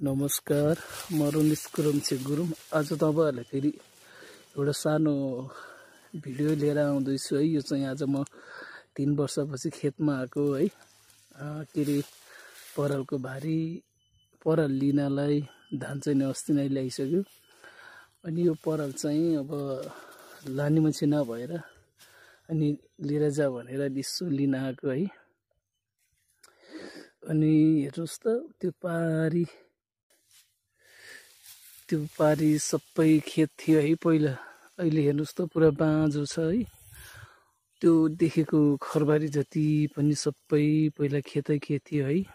नमस्कार, म रुनिस कुरमछे गुरुङ। आज तपाईहरुलाई फेरि एउटा सानो भिडियो लिएर आउँदैछु है। यो चाहिँ आज म 3 वर्षपछि खेतमा आएको है। के रे परालको भारी पराल लिनलाई धान चाहिँ अस्ति नै ल्याइसक्यो। अनि यो पराल चाहिँ अब लाने मान्छे नभएर अनि लिएर जा भनेर दिसु लिन आएको है। अनि हेर्नुस् त त्यो पारी सबै खेत थियो है पहिला। अहिले हेर्नुस् त पुरा बाँझो छ है। त्यो देखेको खरबारी जति पनि सबै पहिला खेतै खेत थियो है।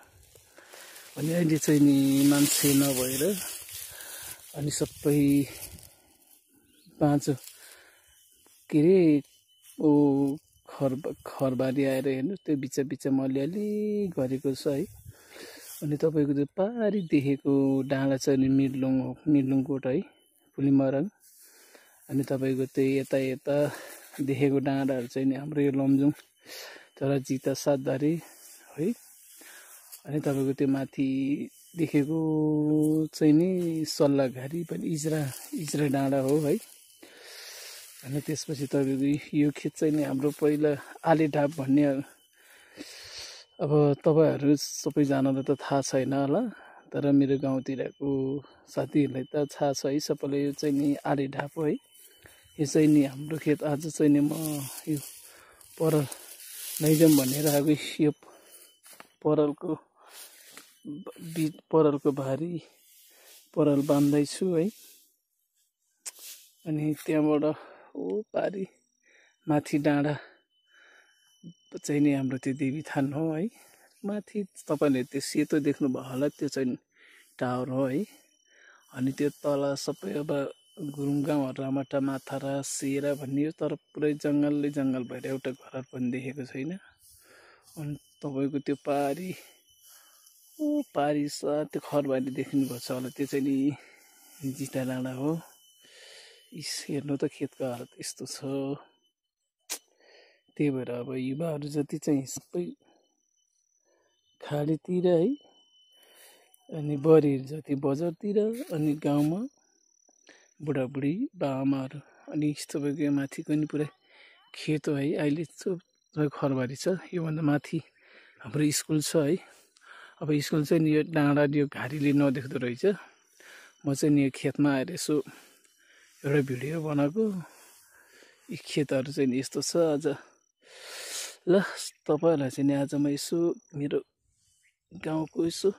अनि अहिले चाहिँ नि मान्छे नभएर अनि सबै बाँझो के रे खरबारी आएर हेर्नु त्यो बिचमा अलिअलि गरेको छ है। अनि तपाईको त्यो पारी देखेको डाँडा छ नि मिर्लुङकोट है, पुलिमरङ। अनि तपाईको त्यही यता देखेको डाँडाहरु चाहिँ नि हाम्रो यो लमजुङ चराजिता सातबारी है। अनि तपाईको त्यो माथि देखेको चाहिँ नि सल्लाघारी पनि इजरा डाँडा हो है। अनि त्यसपछि तपाईको यो खेत चाहिँ नि हाम्रो पहिला आलेढाप भन्ने। अब तपाईहरु सबैजनालाई त थाहा छैन होला, तर मेरो गाउँतिरको साथीहरुलाई त थाहा छ है सबैलाई। यो चाहिँ नि आलेढाप हो है। यो चाहिँ नि हाम्रो खेत। आज चाहिँ नि म यो पराल लैजाउँ भनेर आएको। यो परालको भारी पराल बान्दैछु है। अनि त्यहाँबाट पारी माथि डाँडा चाहिँ नि हाम्रो त्यो देवीथान हो है। माथि तपाईले त्यो सेतो देख्नु भयो होला, त्यो चाहिँ टावर हो है। अनि त्यो तल सबै अब गुरुङ गाउँहरु रामाटा माथारा सेरा भन्ने हो, तर पुरै जंगल भएर एउटा घर पनि देखेको छैन। अनि तपाईको त्यो पारी त्यो खरबारी देख्नु भएको छ होला, त्यो चाहिँ नि जिता डाँडा हो। हेर्नु त खेतको हालत यस्तो छ। त्यही भएर अब युवाहरु जति चाहिँ सबै खाडीतिर है, अनि बढीहरु जति बजारतिर, अनि गाउँमा बुढाबुढी बाआमाहरु। अनि तपाईको माथिको नि पुरै खेत हो है। अहिले खरबारी छ। यो भन्दा माथि हाम्रो स्कुल छ है। अब स्कुल चाहिँ नि यो डाँडा यो घारीले नदेख्दो रहेछ। म चाहिँ नि यो खेतमा आएर यसो एउटा भिडियो बनाएको। यी खेतहरु चाहिँ नि यस्तो छ। आज ल तपाईहरुलाई चाहिँ नि आज म यसो मेरो गाउँको यसो